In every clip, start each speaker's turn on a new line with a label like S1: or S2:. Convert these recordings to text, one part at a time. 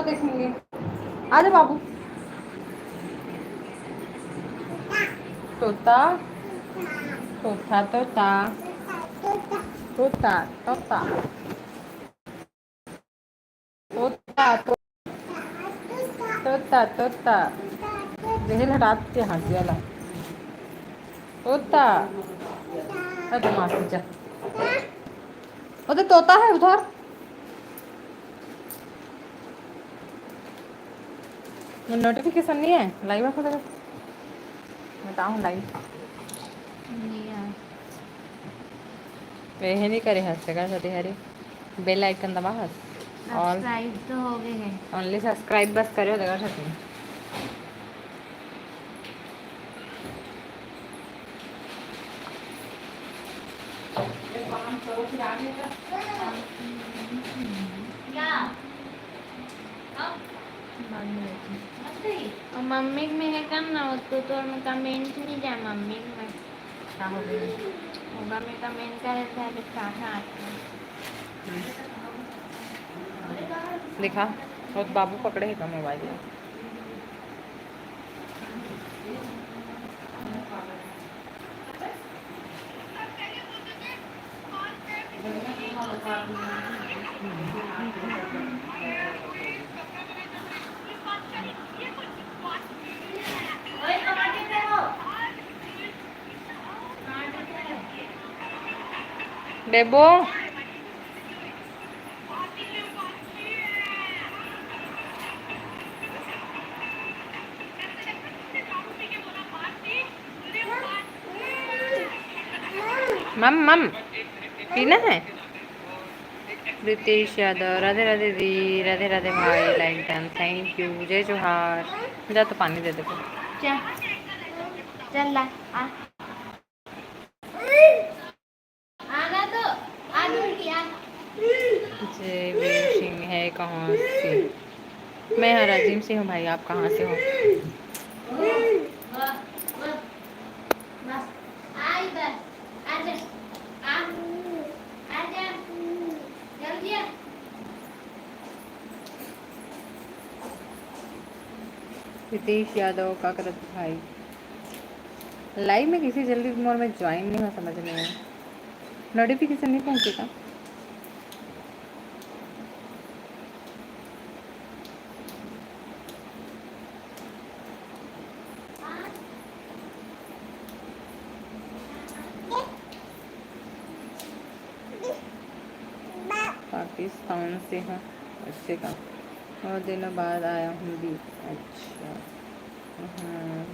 S1: देखेंगे। आजा बाबू। तोता तोता तोता तोता तोता तोता तोता तोता जहल हटाते हंसी वाला तोता। अरे मासी जा उधर तोता है उधर। नोटिफिकेशन नहीं है लाइव आपको बताऊँ लाइव
S2: नहीं यार
S1: वह नहीं करे हंस का सती हरी बेल आइकन दबा हंस और
S2: सब्सक्राइब तो हो गए हैं।
S1: ओनली सब्सक्राइब बस करो देखा सकती
S2: क्या बाद में लेती और मम्मी में है कम ना उसको तो मैं कमेंट नहीं जाए मम्मी में
S1: क्या हो गई
S2: होगा मैं कमेंट का रहता है तो चाटा आता है।
S1: दिखा वो बाबू पकड़े है का मोबाइल बेबो मम मम पीना है। रितेश यादव राधे राधे दी राधे राधे भाई लाइक डन थैंक यू जय जोहार जा तो पानी दे दे
S2: चल चल ला आ आना तो आ दूंगी आ
S1: जय वीर सिंह है कहाँ से। मैं हराजिम से हूँ भाई आप कहाँ से हो।
S2: बस आ इधर आजा आ आजा जल्दी आ।
S1: रितेश यादव का करत भाई लाइव में किसी जल्दी मोर में ज्वाइन नहीं हो समझ में नोटिफिकेशन नहीं पहुँचेगा। पाकिस्तान से हूँ अच्छे का और दिनों बाद आया हूँ भी अच्छा। हाँ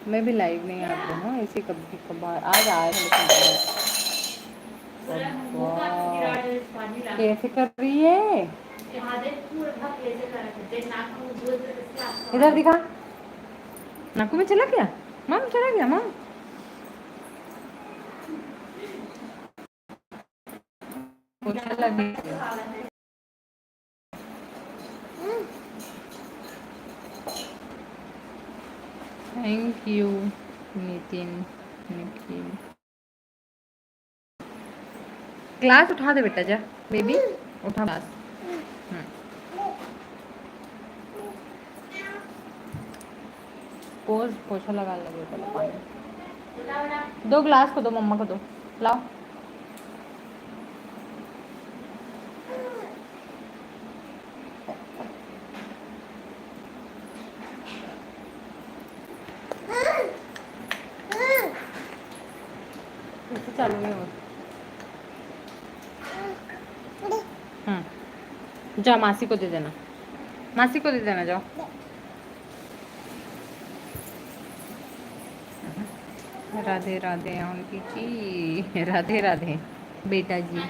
S1: मैं भी लाइव नहीं आती हूँ ऐसे कभी कभार आज आए कैसे कर रही है इधर दिखा नाकू में चला गया मम चला गया मम पोछा लगी thank you Nitin Nikhil class उठा दे बेटा जा बेबी उठा क्लास। पोज पोछा लगा लगे पहले पानी दो ग्लास को दो मम्मा को दो लाओ। कैसे चालू है वो जाओ मासी को दे देना मासी को दे देना जाओ। राधे राधे उनकी जी राधे राधे बेटा जी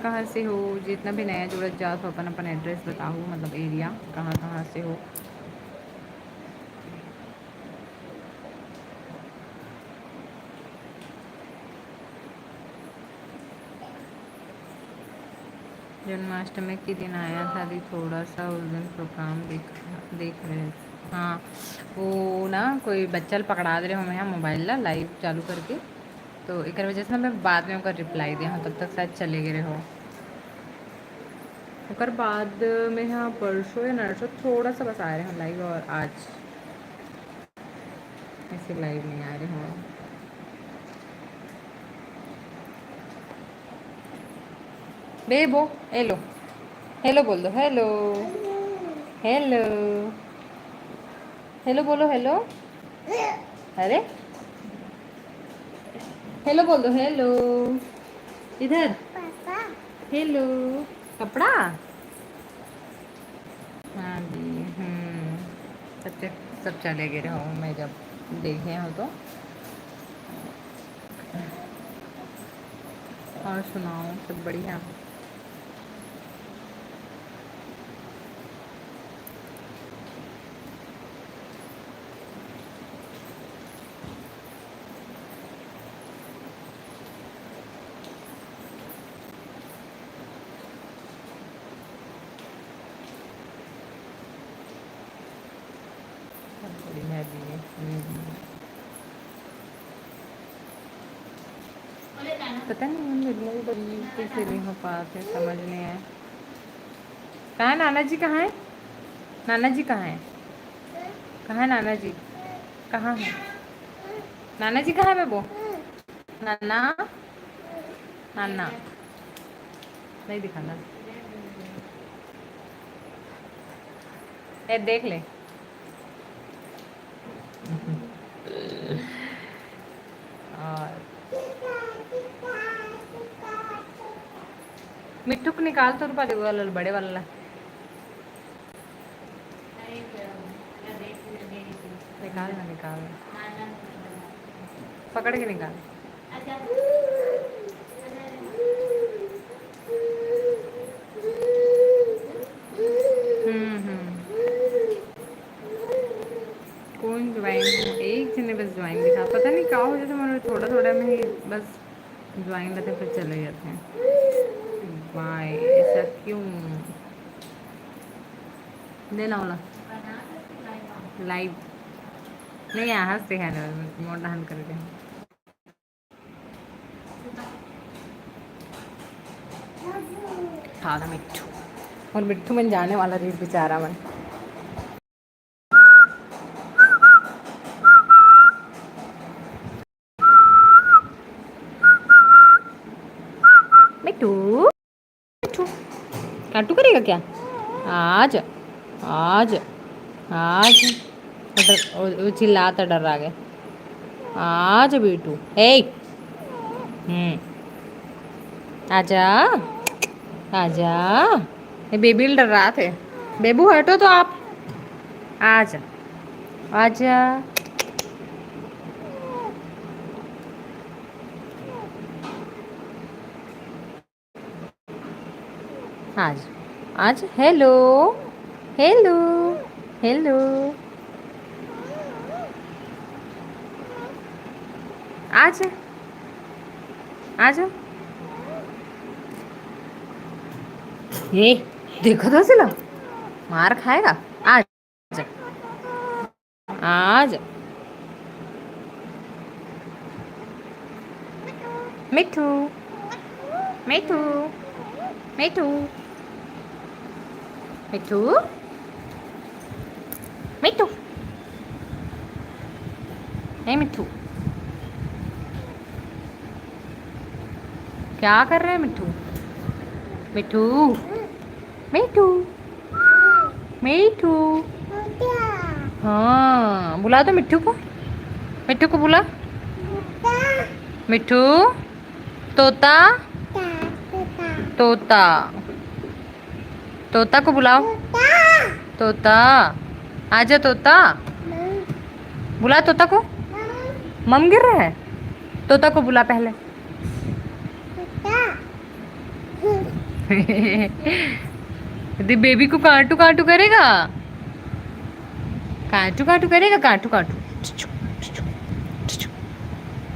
S1: कहाँ से हो जितना भी नया जुड़त जाओ तो अपन अपन एड्रेस बताओ मतलब एरिया कहाँ से हो। जन्माष्टमी के दिन आया था अभी थोड़ा सा उस दिन प्रोग्राम देख रहे हाँ वो ना कोई बच्चा पकड़ा दे रहे हो मैं यहाँ मोबाइल ला लाइव चालू करके तो एक वजह से ना मैं बाद में ओकर रिप्लाई दिया हूँ तब तक शायद चले गए हो ओकर बाद में यहाँ परसों या नरसों थोड़ा सा बस आ रहे हैं लाइव और आज ऐसे लाइव नहीं आ रहे हो बेबो हेलो हेलो बोल दो हेलो हेलो हेलो बोलो हेलो अरे हेलो बोल दो हेलो इधर हेलो कपड़ा हाँ जी सब सब चले गए हो मैं जब देखे हो तो और सुनाओ सब बढ़िया सब बढ़िया जी पता नहीं हम वीडियो तरीके से नहीं हो पाते समझ नहीं आए कहाँ है नाना जी कहाँ है नाना जी कहाँ है कहाँ है नाना जी कहाँ है नाना जी कहाँ है बेबो नाना नाना नहीं दिखाना ए देख ले और मिट्टू को निकाल तो रुपा दे वाला बड़े वाला निकाल ना निकाल पकड़ के निकाल कौन ज्वाइन एक जने बस ज्वाइन दिखा पता नहीं क्या हो जाता है थोड़ा थोड़ा में ही बस ज्वाइन रहते फिर चले जाते हैं वाई ऐसा क्यों देना वाला लाइव नहीं हंसते हैं मोटा हन करके था मिट्टू और मिट्टू में जाने वाला रील बेचारा मन मिट्टू मिट्टू काटू करेगा क्या आज आज आज वो चिल्लाता डर रहा गया आज बेटू हे आजा आजा ये बेबी डर रहा थे बेबू हटो तो आप आजा आजा आज आज हेलो हेलो हेलो आज आज ये देखो तो सिला मार खाएगा आज आज मिठू मिठू मिठू मिठू मिठू हे मिठू क्या कर रहे हैं मिठू मिठू मिठू मिठू हाँ बुला दो मिठू को बुला मिठू तोता तोता तोता को बुलाओ तोता आजा तोता बुला तोता को मम गिर रहा है तोता को बुला पहले यदि बेबी को काटू काटू करेगा काटू काटू करेगा काटू काटू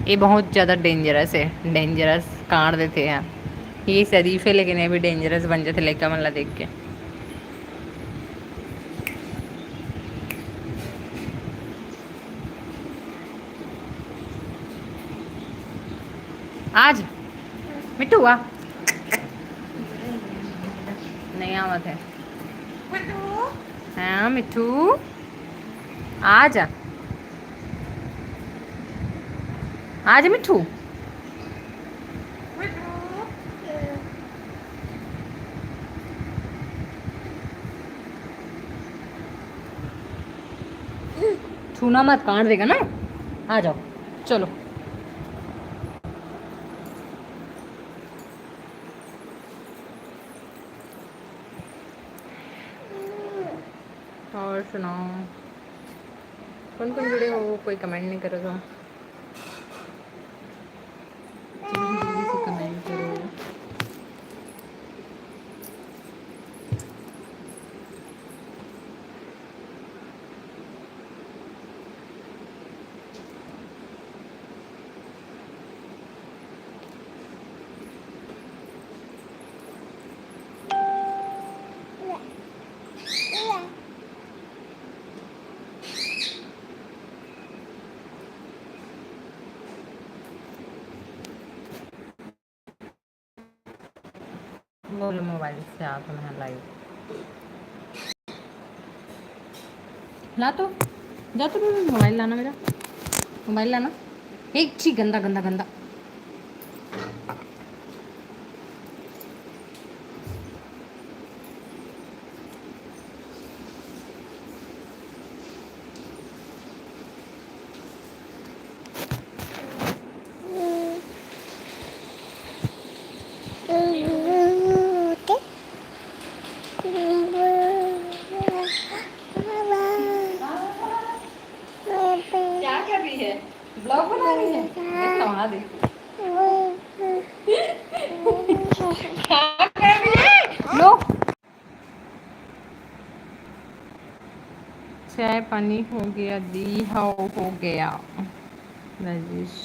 S1: ये बहुत ज़्यादा डेंजरस है डेंजरस काट देते हैं ये शरीफ है लेकिन ये भी डेंजरस बन जाते लड़का मल्ला देख के आज मिट्टू आ नहीं आवत है। हाँ मिट्टू आजा आज मिट्टू छूना मत, काट देगा ना। आ जाओ चलो। और सुनाओ, कौन कौन जुड़े हो, कोई कमेंट नहीं करेगा। जल्दी से कमेंट करो। बोलो मोबाइल से आ तो मैं लाइव ला तो जा तो मोबाइल लाना, मेरा मोबाइल लाना। एक छी गंदा गंदा गंदा। क्या कर रही है, ब्लॉग बना रही है? नहा दे। क्या कर रही है? लो चाय पानी हो गया, दी हाउ हो गया। राजेश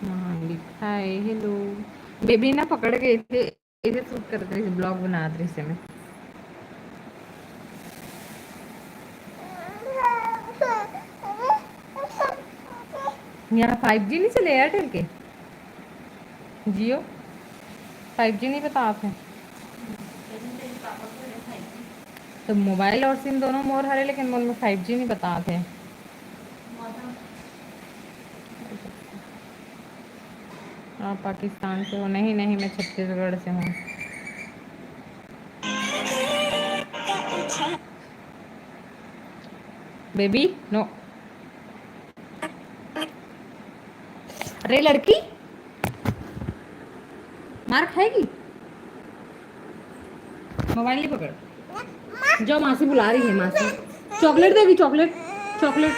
S1: महान लिखा है हेलो। बेबी ना पकड़ के इसे शूट कर रही, ब्लॉग बना रही से मैं। यहाँ 5G नहीं चले एयरटेल के, जियो 5G नहीं पता आप है तो मोबाइल और सिम दोनों मोर हरे, लेकिन मोर में 5G नहीं पता थे। आप पाकिस्तान से हो? नहीं नहीं, मैं छत्तीसगढ़ से हूँ। Baby no. अरे लड़की मार खाएगी, मोबाइल नहीं पकड़। जो मासी बुला रही है, मासी चॉकलेट देगी, चॉकलेट चॉकलेट।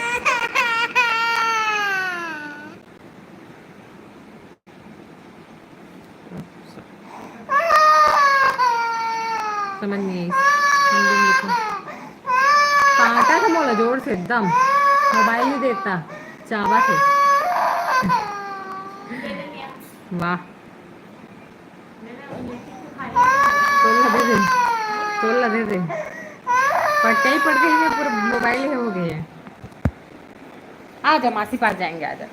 S1: समझ नहीं आई हिंदी में लिखो। काटा था मोला जोर से एकदम, मोबाइल नहीं देता, चावा थे। वाह तोला दे दे। पटका ही पड़ गई है, पूरा मोबाइल है हो गई है। आ जा मासी पास जाएंगे, आ जा।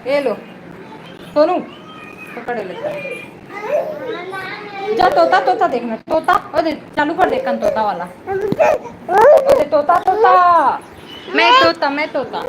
S1: ये लो सोनू पकड़ लेता। जा तोता तोता देखना, तोता ओदे चालू कर दे, तोता वाला ओदे तोता तोता। मैं तोता मैं तोता।